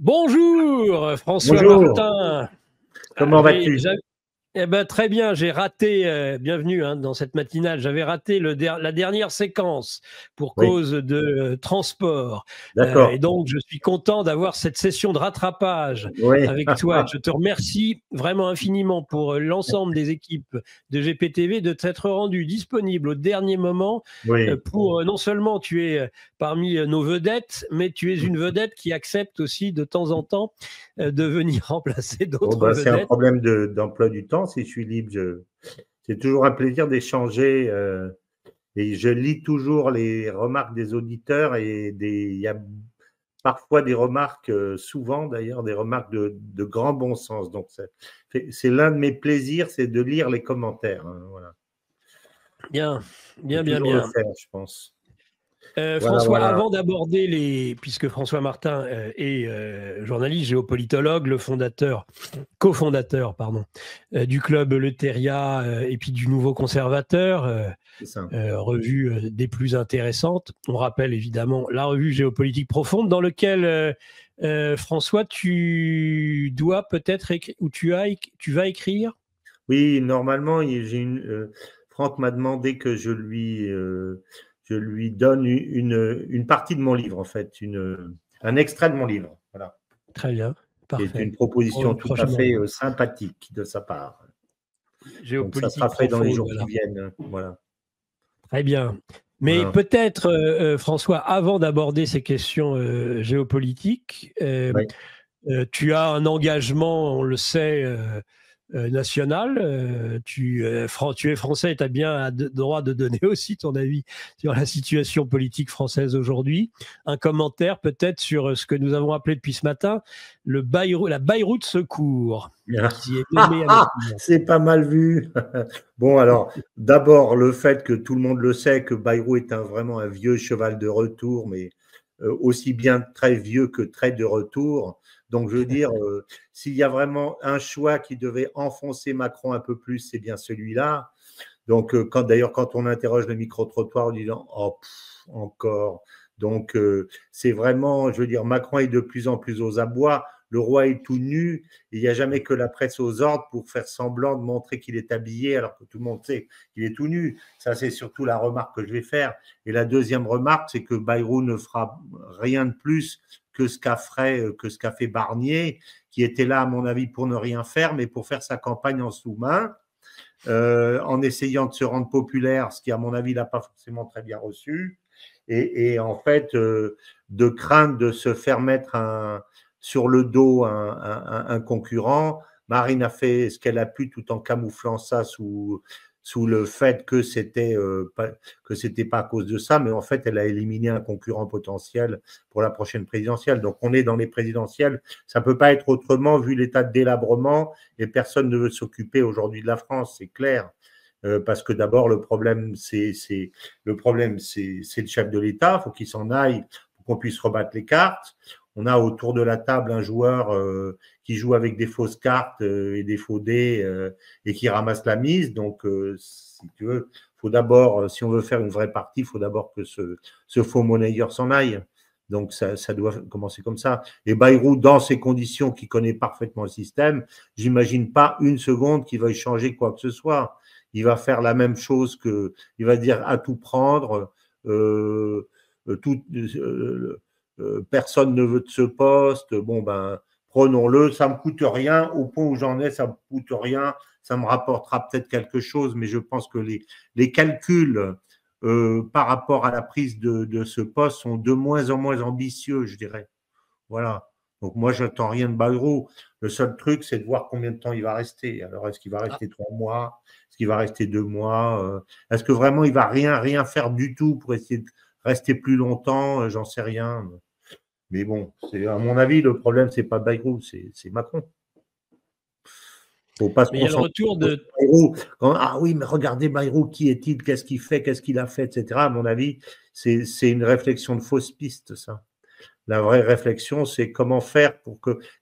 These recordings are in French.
Bonjour François Bonjour, Martin. comment vas-tu? Eh ben, très bien, j'ai raté, bienvenue dans cette matinale, j'avais raté la dernière séquence pour Oui, cause de transport. Et d'accord. donc, je suis content d'avoir cette session de rattrapage Oui, avec toi. Et je te remercie vraiment infiniment pour l'ensemble des équipes de GPTV de t'être rendu disponible au dernier moment oui. pour non seulement tu es parmi nos vedettes, mais tu es une vedette qui accepte aussi de temps en temps de venir remplacer Bon, d'autres bah, c'est un vedettes. problème d'emploi du temps. Si je suis libre, c'est toujours un plaisir d'échanger. Et je lis toujours les remarques des auditeurs il y a parfois des remarques, souvent d'ailleurs, des remarques de grand bon sens. Donc, c'est l'un de mes plaisirs, c'est de lire les commentaires, hein, voilà. Bien, Il faut bien, bien, toujours le bien. faire, je pense. Voilà, François, voilà. avant d'aborder puisque François Martin est journaliste, géopolitologue, le cofondateur, pardon, du club Le Terriat et puis du Nouveau Conservateur, C'est ça. revue des plus intéressantes. On rappelle évidemment la revue Géopolitique Profonde, dans laquelle François, tu dois peut-être écrire, ou tu vas écrire. Oui, normalement, Franck m'a demandé que je lui donne une partie de mon livre, en fait, un extrait de mon livre, voilà, Très bien, qui est une parfait. proposition tout à Prochainement. fait sympathique de sa part. Donc, ça sera Géopolitique fait dans les profonde, jours qui voilà. viennent, voilà, Très bien. Mais voilà. peut-être, François, avant d'aborder ces questions géopolitiques, Oui. tu as un engagement, on le sait, national. Tu es français et tu as bien droit de donner aussi ton avis sur la situation politique française aujourd'hui. Un commentaire peut-être sur ce que nous avons appelé depuis ce matin la Bayrou de secours, qui est nommée à notre nom. C'est pas mal vu. Bon, alors, d'abord, le fait que tout le monde le sait, que Bayrou est vraiment un vieux cheval de retour, mais aussi bien très vieux que très de retour. Donc, je veux dire, s'il y a vraiment un choix qui devait enfoncer Macron un peu plus, c'est bien celui-là. Donc, d'ailleurs, quand on interroge le micro-trottoir en disant oh, encore. Donc, c'est vraiment, je veux dire, Macron est de plus en plus aux abois. Le roi est tout nu. Il n'y a jamais que la presse aux ordres pour faire semblant de montrer qu'il est habillé alors que tout le monde sait qu'il est tout nu. Ça, c'est surtout la remarque que je vais faire. Et la deuxième remarque, c'est que Bayrou ne fera rien de plus que ce qu'a fait Barnier, qui était là, à mon avis, pour ne rien faire, mais pour faire sa campagne en sous-main. En essayant de se rendre populaire, ce qui, à mon avis, n'a pas forcément très bien reçu, et en fait, de craindre de se faire mettre sur le dos un concurrent. Marine a fait ce qu'elle a pu tout en camouflant ça sous le fait que c'était pas à cause de ça, mais en fait, elle a éliminé un concurrent potentiel pour la prochaine présidentielle. Donc, on est dans les présidentielles. Ça peut pas être autrement vu l'état de délabrement et personne ne veut s'occuper aujourd'hui de la France, c'est clair. Parce que d'abord, le problème, c'est le chef de l'État. Il faut qu'il s'en aille pour qu'on puisse rebattre les cartes. On a autour de la table un joueur qui joue avec des fausses cartes et des faux dés et qui ramasse la mise. Donc, si tu veux, faut d'abord, si on veut faire une vraie partie, il faut d'abord que ce faux monnayeur s'en aille. Donc, ça doit commencer comme ça. Et Bayrou, dans ces conditions, qui connaît parfaitement le système, j'imagine pas une seconde qu'il va y changer quoi que ce soit. Il va faire la même chose il va dire à tout prendre, tout, personne ne veut de ce poste, bon ben, prenons-le, ça me coûte rien, au point où j'en ai, ça me coûte rien, ça me rapportera peut-être quelque chose, mais je pense que les calculs par rapport à la prise de ce poste sont de moins en moins ambitieux, je dirais. Voilà. Donc moi, je n'attends rien de Bayrou. Le seul truc, c'est de voir combien de temps il va rester. Alors, est-ce qu'il va Ah, rester 3 mois? Est-ce qu'il va rester 2 mois? Est-ce que vraiment il va rien faire du tout pour essayer de rester plus longtemps? J'en sais rien. Mais bon, à mon avis, le problème, c'est pas Bayrou, c'est Macron. Faut pas se mais il y a le concentrer retour sur de Bayrou. Ah oui, mais regardez Bayrou, qui est-il? Qu'est-ce qu'il fait? Qu'est-ce qu'il a fait? Etc. À mon avis, c'est une réflexion de fausse piste, ça. La vraie réflexion, c'est comment faire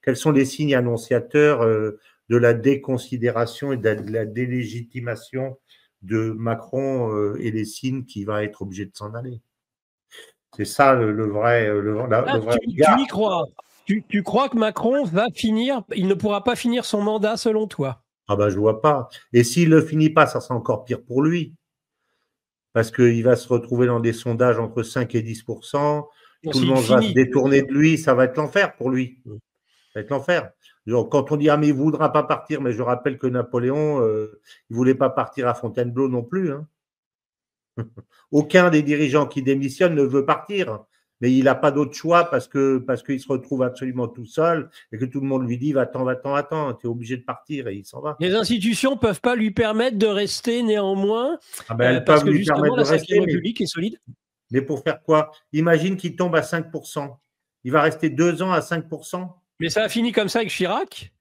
quels sont les signes annonciateurs de la déconsidération et de la délégitimation de Macron et les signes qu'il va être obligé de s'en aller. C'est ça le vrai Ah, regard. tu y crois. Tu crois que Macron va finir, il ne pourra pas finir son mandat selon toi? Ah ben, je vois pas. Et s'il ne le finit pas, ça sera encore pire pour lui. Parce qu'il va se retrouver dans des sondages entre 5 et 10%. Non, Tout le s'il monde va se finit, tu veux détourner dire. de lui. Ça va être l'enfer pour lui. Mm. Ça va être l'enfer. Quand on dit ah mais il ne voudra pas partir, mais je rappelle que Napoléon, il ne voulait pas partir à Fontainebleau non plus. Hein. Aucun des dirigeants qui démissionnent ne veut partir. Mais il n'a pas d'autre choix parce qu'il se retrouve absolument tout seul et que tout le monde lui dit va-t'en, va-t'en, va-t'en, tu es obligé de partir et il s'en va. Les institutions ne peuvent pas lui permettre de rester néanmoins, Ah ben, elles parce peuvent que lui justement permettre de la rester, Ve République est solide. mais pour faire quoi? Imagine qu'il tombe à 5%. Il va rester 2 ans à 5%. Mais ça a fini comme ça avec Chirac.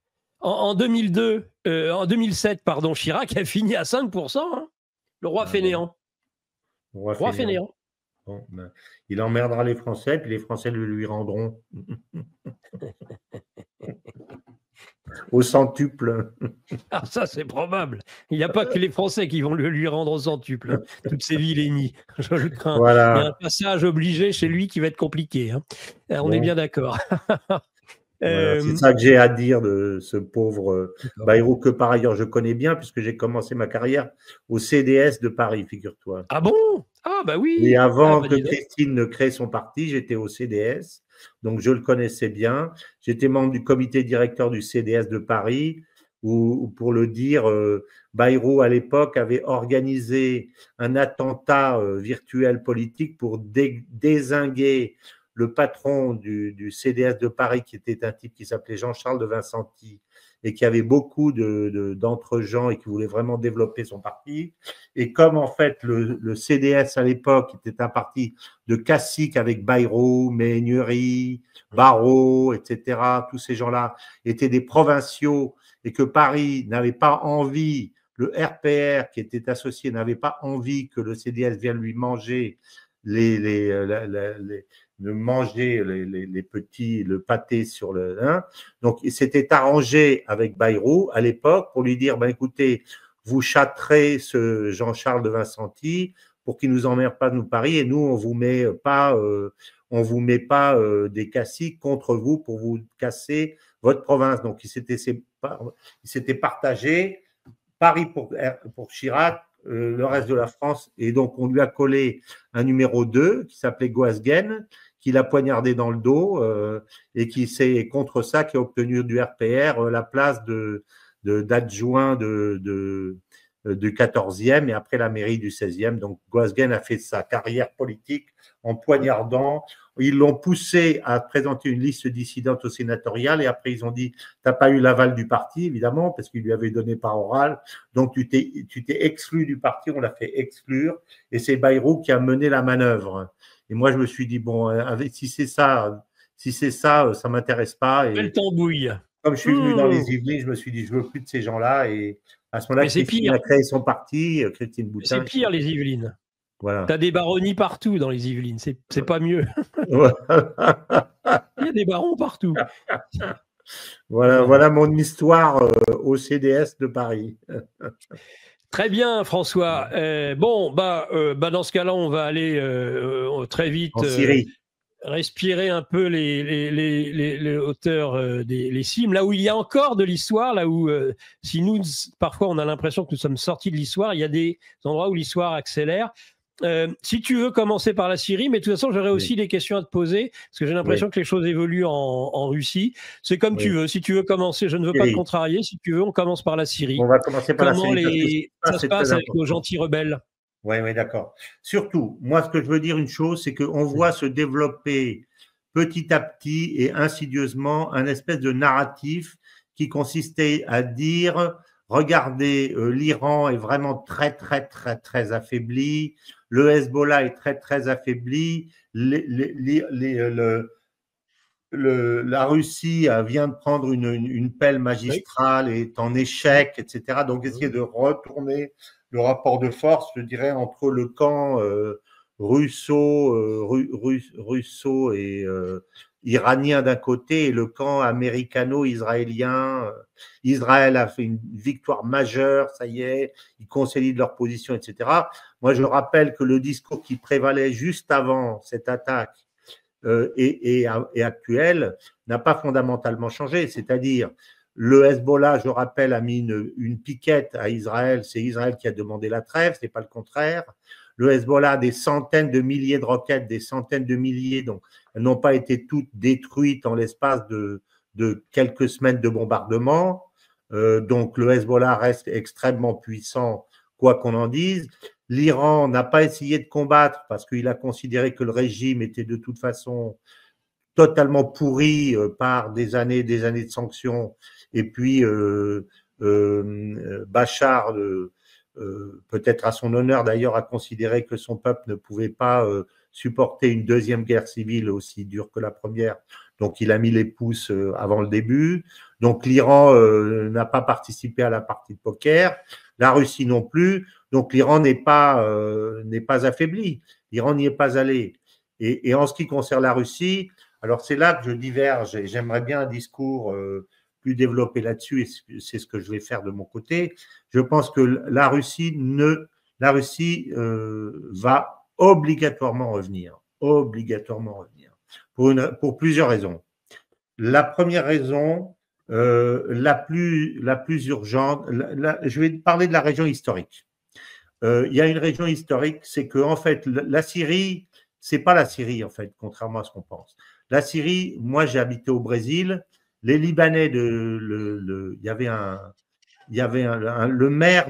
En 2007, pardon, Chirac a fini à 5%. Hein. Le roi fainéant. Le roi Roi fainéant. fainéant. Bon, ben, il emmerdera les Français, puis les Français le lui rendront. Au centuple. Ah, ça, c'est probable. Il n'y a pas que les Français qui vont le lui rendre au centuple. Hein. Toutes ces vilainies. Je le crains. Voilà. Il y a un passage obligé chez lui qui va être compliqué. Hein. On est bien d'accord. Voilà, c'est ça que j'ai à dire de ce pauvre Bayrou, que par ailleurs je connais bien, puisque j'ai commencé ma carrière au CDS de Paris, figure-toi. Ah bon? Ah bah oui. Et avant bah, que Christine ne crée son parti, j'étais au CDS, donc je le connaissais bien. J'étais membre du comité directeur du CDS de Paris, où pour le dire, Bayrou à l'époque avait organisé un attentat virtuel politique pour dézinguer le patron du CDS de Paris, qui était un type qui s'appelait Jean-Charles de Vincenti, et qui avait beaucoup d'entre-gens et qui voulait vraiment développer son parti. Et comme en fait le CDS à l'époque était un parti de caciques avec Bayrou, Méhaignerie, Barrault, etc., tous ces gens-là étaient des provinciaux et que Paris n'avait pas envie, le RPR qui était associé n'avait pas envie que le CDS vienne lui manger de manger les petits, le pâté sur le. Hein. Donc, il s'était arrangé avec Bayrou à l'époque pour lui dire, ben, écoutez, vous châterez ce Jean-Charles de Vincenti pour qu'il nous emmerde pas nous Paris et nous, on vous met pas des caciques contre vous pour vous casser votre province. Donc, il s'était partagé Paris pour Chirac, le reste de la France. Et donc, on lui a collé un numéro 2 qui s'appelait Goasguen, qui l'a poignardé dans le dos et qui c'est contre ça qui a obtenu du RPR la place d'adjoint du 14e et après la mairie du 16e. Donc, Goasguen a fait sa carrière politique en poignardant. Ils l'ont poussé à présenter une liste dissidente au sénatorial et après ils ont dit, tu n'as pas eu l'aval du parti, évidemment, parce qu'il lui avait donné par oral. Donc, tu t'es exclu du parti, on l'a fait exclure et c'est Bayrou qui a mené la manœuvre. Et moi, je me suis dit, bon, si c'est ça, ça m'intéresse pas. Et belle tambouille. comme je suis venu dans les Yvelines, je me suis dit, je veux plus de ces gens-là. Et à ce moment-là, Christine a créé son parti, Christine Boutin. C'est pire, les Yvelines. Voilà. Tu as des baronnies partout dans les Yvelines. C'est pas mieux. Il y a des barons partout. Voilà mon histoire au CDS de Paris. Très bien, François. Dans ce cas-là, on va aller très vite en Syrie. Respirer un peu les hauteurs les cimes, là où il y a encore de l'histoire, là où si nous, parfois, on a l'impression que nous sommes sortis de l'histoire, il y a des endroits où l'histoire accélère. Si tu veux commencer par la Syrie, mais de toute façon, j'aurais aussi des questions à te poser, parce que j'ai l'impression que les choses évoluent en Russie. C'est comme tu veux. Si tu veux commencer, je ne veux pas te contrarier. Si tu veux, on commence par la Syrie. On va commencer par la Syrie. Comment ça se passe avec nos gentils rebelles? Oui, d'accord. Surtout, moi, ce que je veux dire une chose, c'est qu'on voit se développer petit à petit et insidieusement un espèce de narratif qui consistait à dire, regardez, l'Iran est vraiment très, très, très, très affaibli, le Hezbollah est très, très affaibli, la Russie vient de prendre une pelle magistrale et est en échec, etc. Donc, essayer de retourner le rapport de force, je dirais, entre le camp russo et iranien d'un côté et le camp américano-israélien. Israël a fait une victoire majeure, ça y est, ils consolident leur position, etc. Moi, je rappelle que le discours qui prévalait juste avant cette attaque et actuelle n'a pas fondamentalement changé. C'est-à-dire, le Hezbollah, je rappelle, a mis une piquette à Israël. C'est Israël qui a demandé la trêve, ce n'est pas le contraire. Le Hezbollah a des centaines de milliers de roquettes, des centaines de milliers, donc elles n'ont pas été toutes détruites en l'espace de quelques semaines de bombardement. Donc le Hezbollah reste extrêmement puissant, quoi qu'on en dise. L'Iran n'a pas essayé de combattre parce qu'il a considéré que le régime était de toute façon totalement pourri par des années de sanctions. Et puis Bachar, peut-être à son honneur d'ailleurs, a considéré que son peuple ne pouvait pas supporter une deuxième guerre civile aussi dure que la première. Donc il a mis les pouces avant le début. Donc l'Iran n'a pas participé à la partie de poker, la Russie non plus. Donc l'Iran n'est pas affaibli. L'Iran n'y est pas allé. Et en ce qui concerne la Russie, alors c'est là que je diverge et j'aimerais bien un discours plus développé là-dessus, et c'est ce que je vais faire de mon côté. Je pense que la Russie va obligatoirement revenir, pour plusieurs raisons. La première raison, la plus urgente, je vais parler de la région historique. Il y a une région historique, c'est que en fait, la Syrie, c'est pas la Syrie en fait, contrairement à ce qu'on pense. La Syrie, moi j'ai habité au Brésil. Les Libanais, il y avait le maire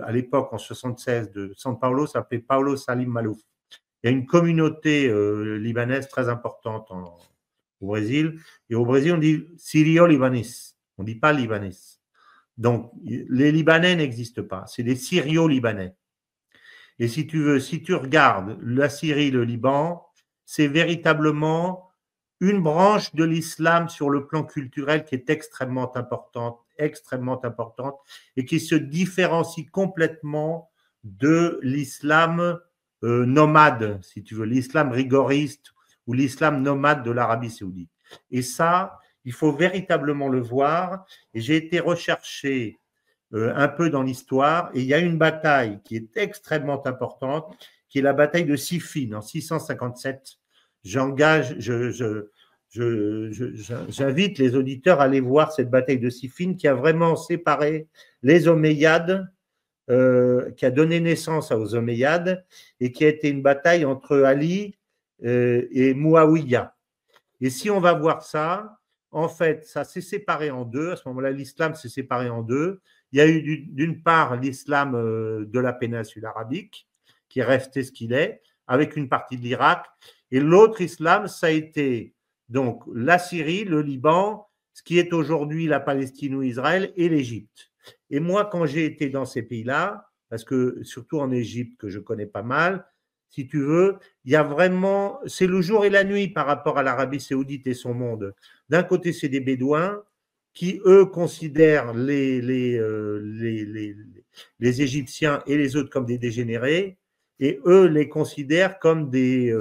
à l'époque en 76 de São Paulo s'appelait Paulo Salim Malouf. Il y a une communauté libanaise très importante au Brésil. Et au Brésil, on dit Syrio-Libanais. On ne dit pas Libanais. Donc, les Libanais n'existent pas. C'est des Syrio-Libanais. Et si tu regardes la Syrie, le Liban, c'est véritablement une branche de l'islam sur le plan culturel qui est extrêmement importante, et qui se différencie complètement de l'islam nomade, si tu veux, l'islam rigoriste ou l'islam nomade de l'Arabie saoudite. Et ça, il faut véritablement le voir. Et j'ai été recherché un peu dans l'histoire, et il y a une bataille qui est extrêmement importante, qui est la bataille de Siffin en 657. J'invite les auditeurs à aller voir cette bataille de Siffin qui a vraiment séparé les Omeyyades, qui a donné naissance aux Omeyyades, et qui a été une bataille entre Ali et Muawiyah. Et si on va voir ça, en fait, ça s'est séparé en deux. À ce moment-là, l'islam s'est séparé en deux. Il y a eu d'une part l'islam de la péninsule arabique, qui est resté ce qu'il est, avec une partie de l'Irak. Et l'autre islam, ça a été donc la Syrie, le Liban, ce qui est aujourd'hui la Palestine ou Israël, et l'Égypte. Et moi, quand j'ai été dans ces pays-là, parce que surtout en Égypte, que je connais pas mal, si tu veux, il y a vraiment, c'est le jour et la nuit par rapport à l'Arabie saoudite et son monde. D'un côté, c'est des Bédouins qui, eux, considèrent les Égyptiens et les autres comme des dégénérés, et eux les considèrent comme des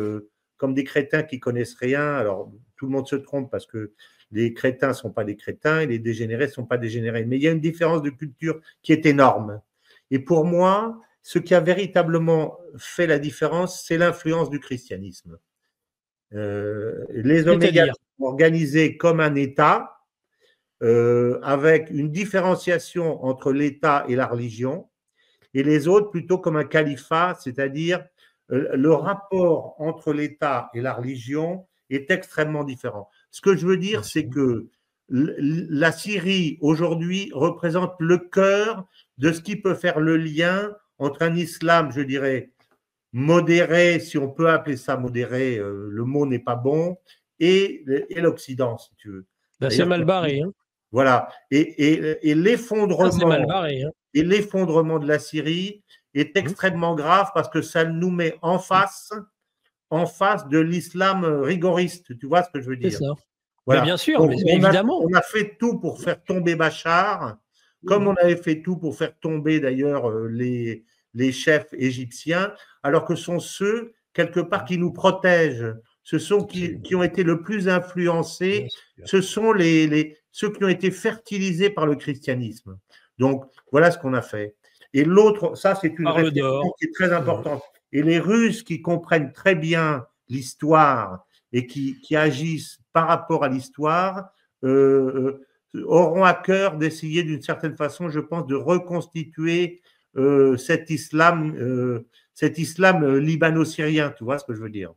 crétins qui connaissent rien. Alors, tout le monde se trompe parce que les crétins ne sont pas des crétins et les dégénérés ne sont pas dégénérés. Mais il y a une différence de culture qui est énorme. Et pour moi, ce qui a véritablement fait la différence, c'est l'influence du christianisme. Les Omeyyades sont organisés comme un État, avec une différenciation entre l'État et la religion, et les autres plutôt comme un califat, c'est-à-dire le rapport entre l'État et la religion est extrêmement différent. Ce que je veux dire, c'est que la Syrie, aujourd'hui, représente le cœur de ce qui peut faire le lien entre un islam, je dirais, modéré, si on peut appeler ça modéré, le mot n'est pas bon, et l'Occident, si tu veux. C'est mal barré. Hein. Voilà. Et l'effondrement de la Syrie est extrêmement grave parce que ça nous met en face de l'islam rigoriste. Tu vois ce que je veux dire? C'est ça. Voilà. Mais bien sûr, mais évidemment. On a fait tout pour faire tomber Bachar, comme on avait fait tout pour faire tomber d'ailleurs les chefs égyptiens, alors que ce sont ceux, quelque part, qui nous protègent. Ce sont qui ont été le plus influencés, ce sont ceux qui ont été fertilisés par le christianisme. Donc, voilà ce qu'on a fait. Et l'autre, ça, c'est une réflexion qui est très importante. Et les Russes qui comprennent très bien l'histoire et qui agissent par rapport à l'histoire auront à cœur d'essayer d'une certaine façon, je pense, de reconstituer cet islam libano-syrien, tu vois ce que je veux dire?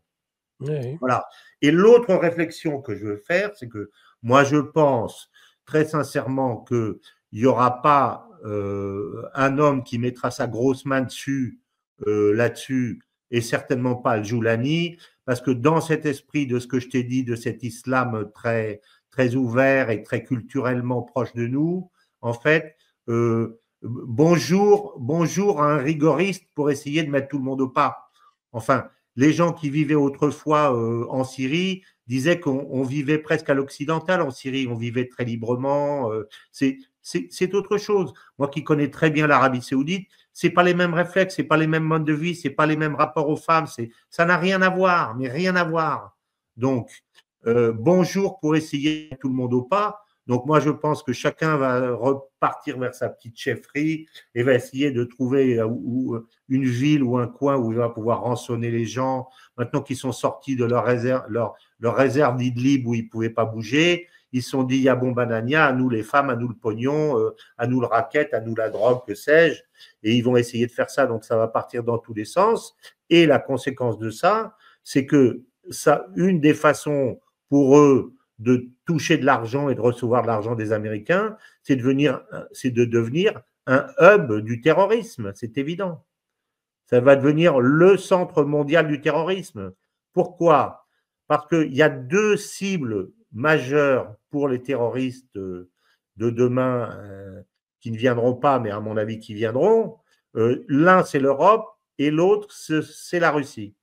Oui. Voilà. Et l'autre réflexion que je veux faire, c'est que moi, je pense très sincèrement qu'il n'y aura pas un homme qui mettra sa grosse main dessus, là-dessus, et certainement pas le Joulani, parce que dans cet esprit de ce que je t'ai dit, de cet islam très, très ouvert et très culturellement proche de nous, en fait, bonjour à un rigoriste pour essayer de mettre tout le monde au pas. Enfin, les gens qui vivaient autrefois en Syrie disaient qu'on vivait presque à l'occidental en Syrie, on vivait très librement. C'est autre chose. Moi qui connais très bien l'Arabie Saoudite, c'est pas les mêmes réflexes, c'est pas les mêmes modes de vie, c'est pas les mêmes rapports aux femmes, ça n'a rien à voir, mais rien à voir. Donc, bonjour pour essayer de mettre tout le monde au pas. Donc moi, je pense que chacun va repartir vers sa petite chefferie et va essayer de trouver une ville ou un coin où il va pouvoir rançonner les gens. Maintenant qu'ils sont sortis de leur réserve d'Idlib où ils ne pouvaient pas bouger, ils se sont dit, ya bon banania, à nous les femmes, à nous le pognon, à nous le racket, à nous la drogue, que sais-je. Et ils vont essayer de faire ça, donc ça va partir dans tous les sens. Et la conséquence de ça, c'est que ça, une des façons pour eux de toucher de l'argent et de recevoir de l'argent des Américains, c'est de devenir un hub du terrorisme, c'est évident. Ça va devenir le centre mondial du terrorisme. Pourquoi? Parce qu'il y a deux cibles majeures pour les terroristes de demain qui ne viendront pas, mais à mon avis qui viendront. L'un, c'est l'Europe et l'autre, c'est la Russie.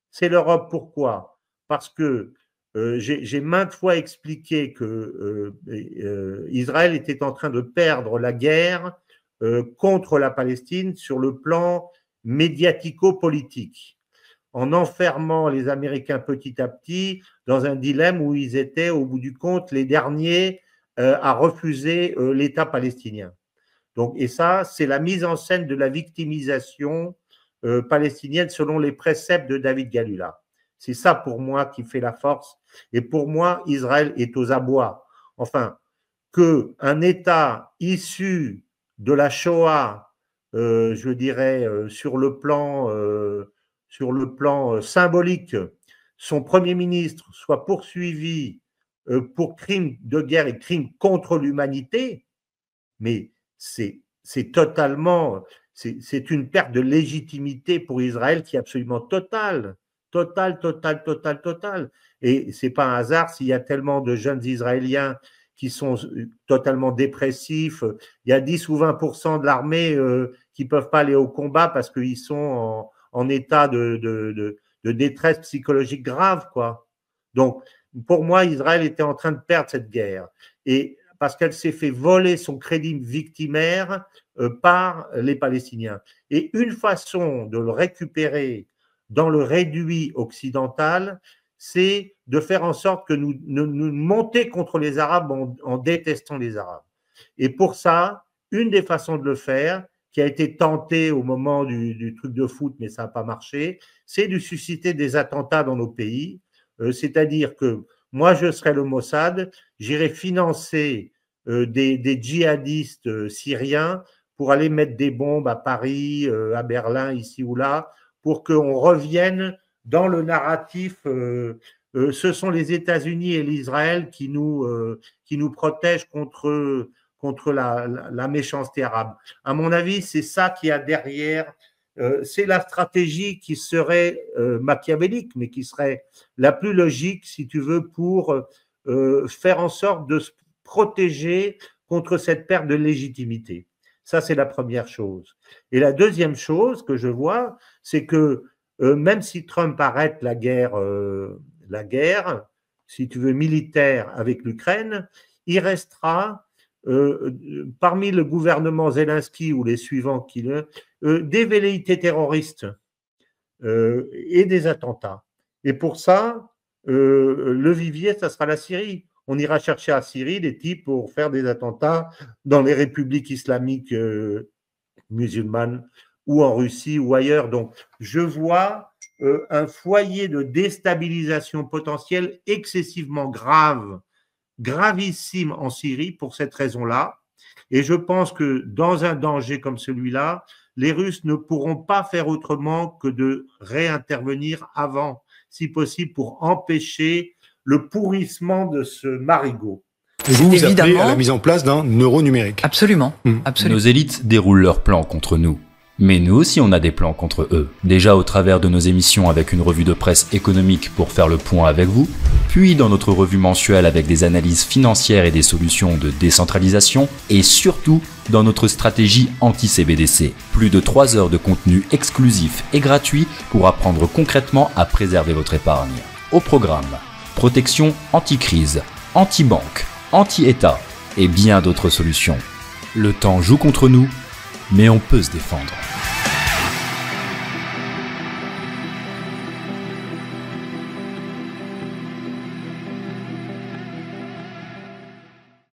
C'est l'Europe, pourquoi? Parce que j'ai maintes fois expliqué que Israël était en train de perdre la guerre contre la Palestine sur le plan médiatico-politique, en enfermant les Américains petit à petit dans un dilemme où ils étaient, au bout du compte, les derniers à refuser l'État palestinien. Donc, et ça, c'est la mise en scène de la victimisation palestinienne selon les préceptes de David Galula. C'est ça pour moi qui fait la force. Et pour moi, Israël est aux abois. Enfin, qu'un État issu de la Shoah, je dirais, sur le plan symbolique, son Premier ministre soit poursuivi pour crimes de guerre et crimes contre l'humanité, mais c'est totalement, c'est une perte de légitimité pour Israël qui est absolument totale. Totale. Et ce n'est pas un hasard s'il y a tellement de jeunes Israéliens qui sont totalement dépressifs. Il y a 10 ou 20% de l'armée qui ne peuvent pas aller au combat parce qu'ils sont en état de détresse psychologique grave, quoi. Donc, pour moi, Israël était en train de perdre cette guerre. Et parce qu'elle s'est fait voler son crédit victimaire par les Palestiniens. Et une façon de le récupérer dans le réduit occidental, c'est de faire en sorte que nous monter contre les Arabes en détestant les Arabes. Et pour ça, une des façons de le faire, qui a été tentée au moment du truc de foot, mais ça n'a pas marché, c'est de susciter des attentats dans nos pays. C'est-à-dire que moi, je serais le Mossad, j'irais financer des djihadistes syriens pour aller mettre des bombes à Paris, à Berlin, ici ou là, pour qu'on revienne dans le narratif. Ce sont les États-Unis et l'Israël qui nous protègent contre la méchanceté arabe. À mon avis, c'est ça qu'il y a derrière. C'est la stratégie qui serait machiavélique, mais qui serait la plus logique, si tu veux, pour faire en sorte de se protéger contre cette perte de légitimité. Ça, c'est la première chose. Et la deuxième chose que je vois, c'est que même si Trump arrête la guerre, si tu veux, militaire avec l'Ukraine, il restera parmi le gouvernement Zelensky ou les suivants des velléités terroristes et des attentats. Et pour ça, le vivier, ça sera la Syrie. On ira chercher à Syrie des types pour faire des attentats dans les républiques islamiques musulmanes ou en Russie ou ailleurs. Donc, je vois un foyer de déstabilisation potentielle excessivement gravissime en Syrie pour cette raison-là. Et je pense que dans un danger comme celui-là, les Russes ne pourront pas faire autrement que de réintervenir avant, si possible, pour empêcher le pourrissement de ce marigot. Et vous appelez à la mise en place d'un euro numérique. Absolument. Nos élites déroulent leurs plans contre nous. Mais nous aussi on a des plans contre eux. Déjà au travers de nos émissions avec une revue de presse économique pour faire le point avec vous, puis dans notre revue mensuelle avec des analyses financières et des solutions de décentralisation, et surtout dans notre stratégie anti-CBDC. Plus de 3 heures de contenu exclusif et gratuit pour apprendre concrètement à préserver votre épargne. Au programme, protection anti-crise, anti-banque, anti-État et bien d'autres solutions. Le temps joue contre nous, mais on peut se défendre.